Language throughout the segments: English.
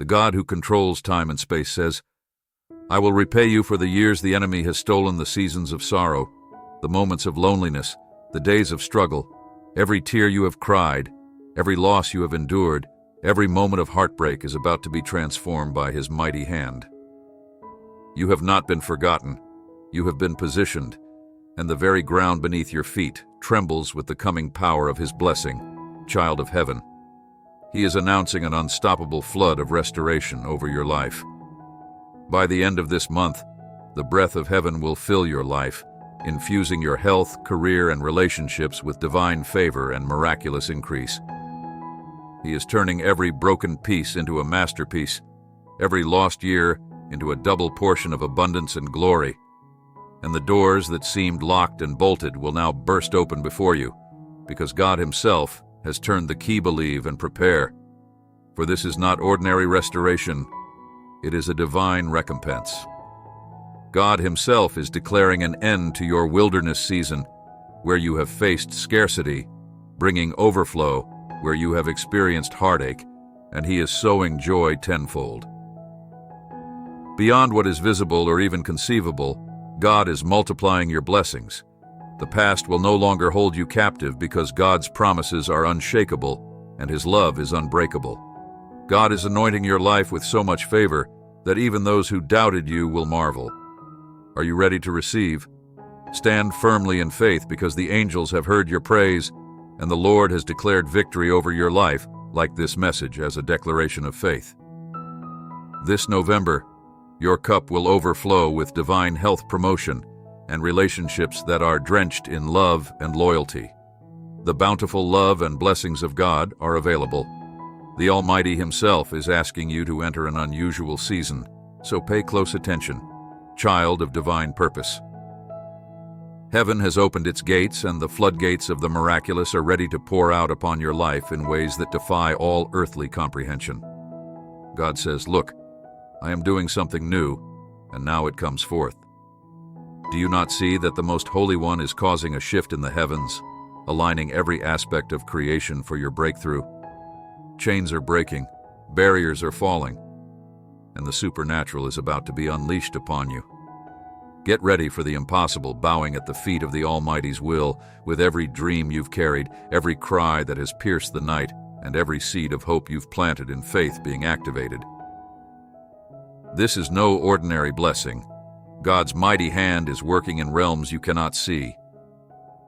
The God who controls time and space says, "I will repay you for the years the enemy has stolen, the seasons of sorrow, the moments of loneliness, the days of struggle, every tear you have cried, every loss you have endured, every moment of heartbreak is about to be transformed by His mighty hand. You have not been forgotten. You have been positioned, and the very ground beneath your feet trembles with the coming power of His blessing, child of heaven. He is announcing an unstoppable flood of restoration over your life. By the end of this month, the breath of heaven will fill your life, infusing your health, career, and relationships with divine favor and miraculous increase. He is turning every broken piece into a masterpiece, every lost year into a double portion of abundance and glory. And the doors that seemed locked and bolted will now burst open before you, because God Himself has turned the key. Believe and prepare, for this is not ordinary restoration, it is a divine recompense. God Himself is declaring an end to your wilderness season, where you have faced scarcity, bringing overflow where you have experienced heartache, and He is sowing joy tenfold. Beyond what is visible or even conceivable, God is multiplying your blessings. The past will no longer hold you captive because God's promises are unshakable and His love is unbreakable. God is anointing your life with so much favor that even those who doubted you will marvel. Are you ready to receive? Stand firmly in faith, because the angels have heard your praise and the Lord has declared victory over your life, like this message as a declaration of faith. This November, your cup will overflow with divine health promotion and relationships that are drenched in love and loyalty. The bountiful love and blessings of God are available. The Almighty Himself is asking you to enter an unusual season, so pay close attention, child of divine purpose. Heaven has opened its gates, and the floodgates of the miraculous are ready to pour out upon your life in ways that defy all earthly comprehension. God says, "Look, I am doing something new, and now it comes forth." Do you not see that the Most Holy One is causing a shift in the heavens, aligning every aspect of creation for your breakthrough? Chains are breaking, barriers are falling, and the supernatural is about to be unleashed upon you. Get ready for the impossible, bowing at the feet of the Almighty's will, with every dream you've carried, every cry that has pierced the night, and every seed of hope you've planted in faith being activated. This is no ordinary blessing. God's mighty hand is working in realms you cannot see,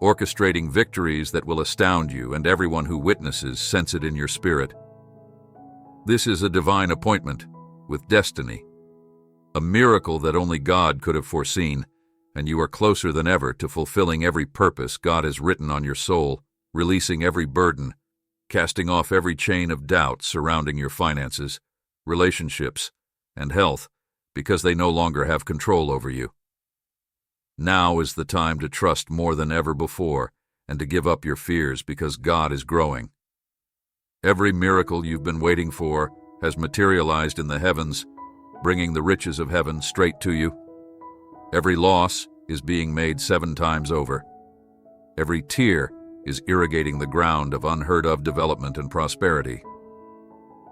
orchestrating victories that will astound you, and everyone who witnesses sense it in your spirit. This is a divine appointment with destiny, a miracle that only God could have foreseen, and you are closer than ever to fulfilling every purpose God has written on your soul, releasing every burden, casting off every chain of doubt surrounding your finances, relationships, and health, because they no longer have control over you. Now is the time to trust more than ever before and to give up your fears, because God is growing. Every miracle you've been waiting for has materialized in the heavens, bringing the riches of heaven straight to you. Every loss is being made 7 times over. Every tear is irrigating the ground of unheard-of development and prosperity.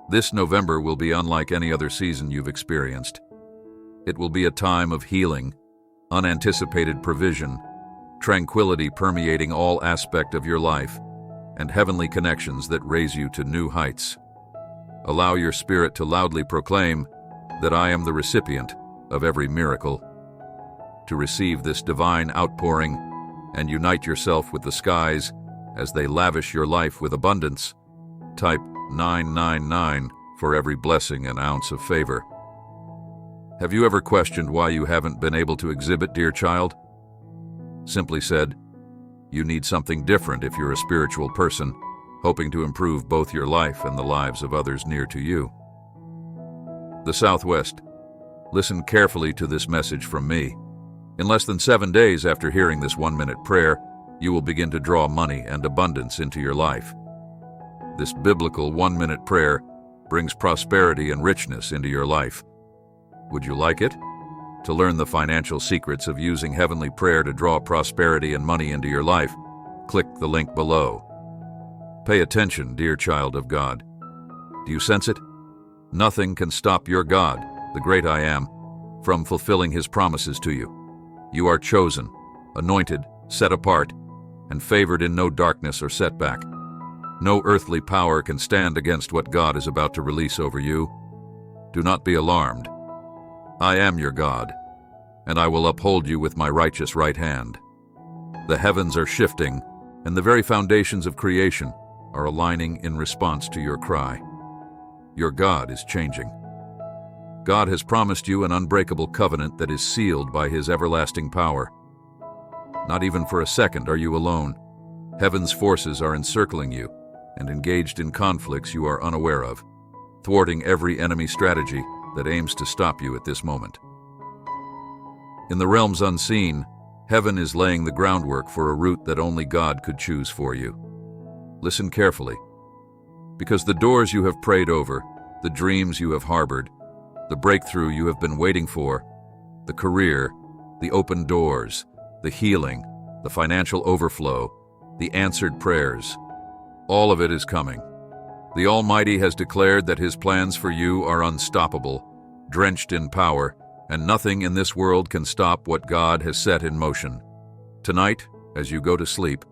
This November will be unlike any other season you've experienced. It will be a time of healing, unanticipated provision, tranquility permeating all aspect of your life, and heavenly connections that raise you to new heights. Allow your spirit to loudly proclaim that I am the recipient of every miracle. To receive this divine outpouring and unite yourself with the skies as they lavish your life with abundance, type 999 for every blessing and ounce of favor. Have you ever questioned why you haven't been able to exhibit, dear child? Simply said, you need something different if you're a spiritual person, hoping to improve both your life and the lives of others near to you. The Southwest. Listen carefully to this message from me. In less than 7 days after hearing this 1-minute prayer, you will begin to draw money and abundance into your life. This biblical 1-minute prayer brings prosperity and richness into your life. Would you like it? To learn the financial secrets of using heavenly prayer to draw prosperity and money into your life, click the link below. Pay attention, dear child of God. Do you sense it? Nothing can stop your God, the great I Am, from fulfilling his promises to you. You are chosen, anointed, set apart, and favored in no darkness or setback. No earthly power can stand against what God is about to release over you. Do not be alarmed. I am your God, and I will uphold you with my righteous right hand. The heavens are shifting, and the very foundations of creation are aligning in response to your cry. Your God is changing. God has promised you an unbreakable covenant that is sealed by his everlasting power. Not even for a second are you alone. Heaven's forces are encircling you and engaged in conflicts you are unaware of, thwarting every enemy strategy that aims to stop you at this moment. In the realms unseen, heaven is laying the groundwork for a route that only God could choose for you. Listen carefully, because the doors you have prayed over, the dreams you have harbored, the breakthrough you have been waiting for, the career, the open doors, the healing, the financial overflow, the answered prayers, all of it is coming. The Almighty has declared that his plans for you are unstoppable, drenched in power, and nothing in this world can stop what God has set in motion. Tonight, as you go to sleep,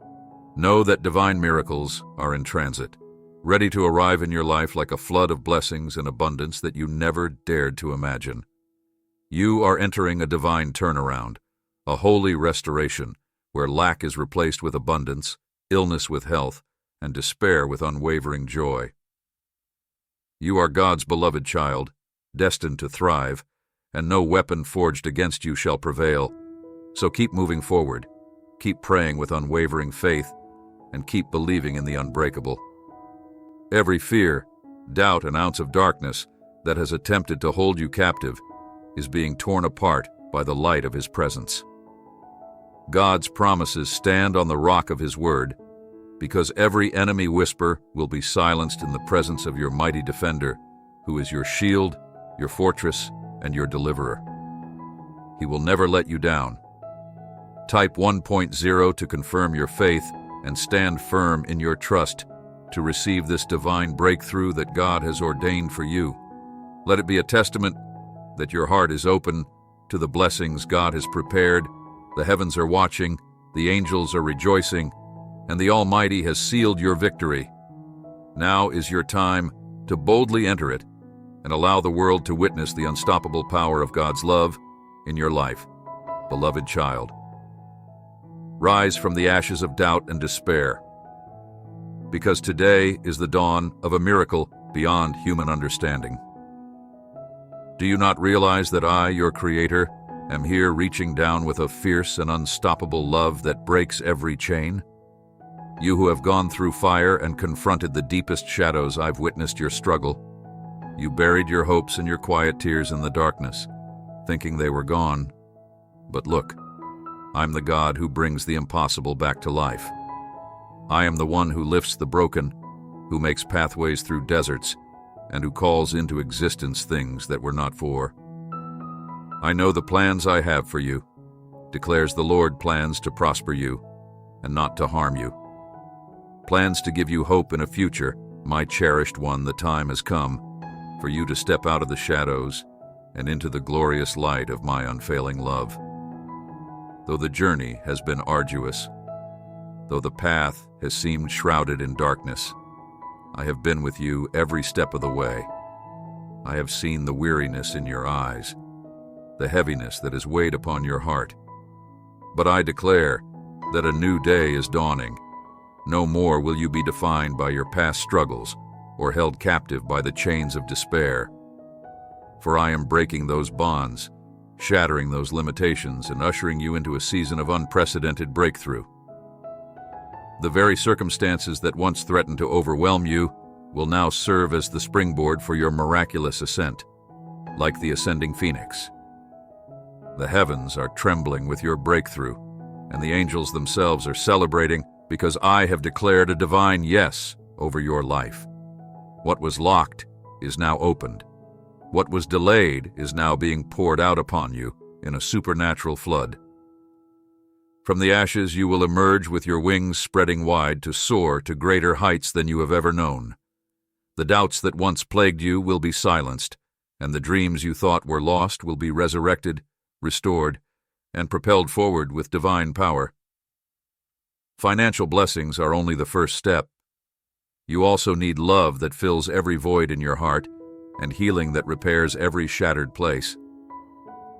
know that divine miracles are in transit, ready to arrive in your life like a flood of blessings and abundance that you never dared to imagine. You are entering a divine turnaround, a holy restoration, where lack is replaced with abundance, illness with health, and despair with unwavering joy. You are God's beloved child, destined to thrive, and no weapon forged against you shall prevail. So keep moving forward, keep praying with unwavering faith, and keep believing in the unbreakable. Every fear, doubt, and ounce of darkness that has attempted to hold you captive is being torn apart by the light of his presence. God's promises stand on the rock of his word, because every enemy whisper will be silenced in the presence of your mighty defender, who is your shield, your fortress, and your deliverer. He will never let you down. Type 1.0 to confirm your faith and stand firm in your trust to receive this divine breakthrough that God has ordained for you. Let it be a testament that your heart is open to the blessings God has prepared. The heavens are watching, the angels are rejoicing, and the Almighty has sealed your victory. Now is your time to boldly enter it and allow the world to witness the unstoppable power of God's love in your life, beloved child. Rise from the ashes of doubt and despair, because today is the dawn of a miracle beyond human understanding. Do you not realize that I, your Creator, am here reaching down with a fierce and unstoppable love that breaks every chain? You who have gone through fire and confronted the deepest shadows, I've witnessed your struggle. You buried your hopes and your quiet tears in the darkness, thinking they were gone. But look, I'm the God who brings the impossible back to life. I am the one who lifts the broken, who makes pathways through deserts, and who calls into existence things that were not for. I know the plans I have for you, declares the Lord, plans to prosper you and not to harm you. Plans to give you hope in a future, my cherished one. The time has come for you to step out of the shadows and into the glorious light of my unfailing love. Though the journey has been arduous, though the path has seemed shrouded in darkness, I have been with you every step of the way. I have seen the weariness in your eyes, the heaviness that has weighed upon your heart. But I declare that a new day is dawning. No more will you be defined by your past struggles or held captive by the chains of despair. For I am breaking those bonds, shattering those limitations, and ushering you into a season of unprecedented breakthrough. The very circumstances that once threatened to overwhelm you will now serve as the springboard for your miraculous ascent, like the ascending phoenix. The heavens are trembling with your breakthrough, and the angels themselves are celebrating because I have declared a divine yes over your life. What was locked is now opened. What was delayed is now being poured out upon you in a supernatural flood. From the ashes you will emerge with your wings spreading wide to soar to greater heights than you have ever known. The doubts that once plagued you will be silenced, and the dreams you thought were lost will be resurrected, restored, and propelled forward with divine power. Financial blessings are only the first step. You also need love that fills every void in your heart and healing that repairs every shattered place.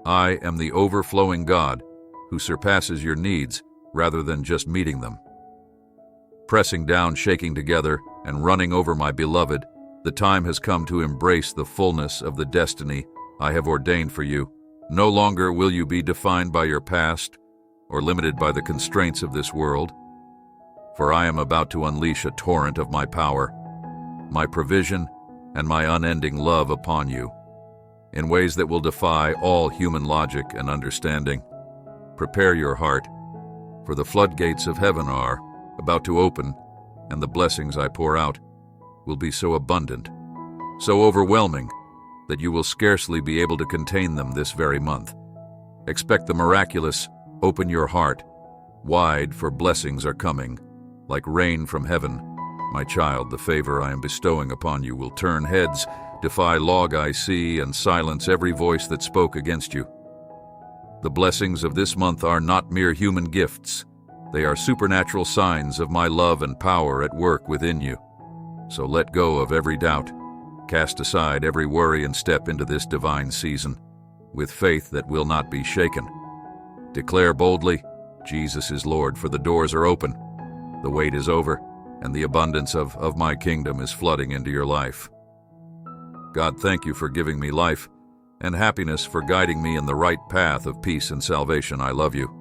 I am the overflowing God who surpasses your needs rather than just meeting them. Pressing down, shaking together, and running over my beloved, the time has come to embrace the fullness of the destiny I have ordained for you. No longer will you be defined by your past or limited by the constraints of this world, for I am about to unleash a torrent of my power, my provision, and my unending love upon you, in ways that will defy all human logic and understanding. Prepare your heart, for the floodgates of heaven are about to open, and the blessings I pour out will be so abundant, so overwhelming, that you will scarcely be able to contain them this very month. Expect the miraculous. Open your heart wide, for blessings are coming, like rain from heaven. My child, the favor I am bestowing upon you will turn heads, defy log I see, and silence every voice that spoke against you. The blessings of this month are not mere human gifts. They are supernatural signs of my love and power at work within you. So let go of every doubt. Cast aside every worry and step into this divine season with faith that will not be shaken. Declare boldly, Jesus is Lord, for the doors are open, the wait is over, and the abundance of my kingdom is flooding into your life. God, thank you for giving me life and happiness, for guiding me in the right path of peace and salvation. I love you.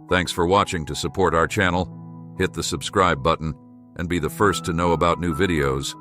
Thanks for watching. To support our channel, hit the subscribe button and be the first to know about new videos.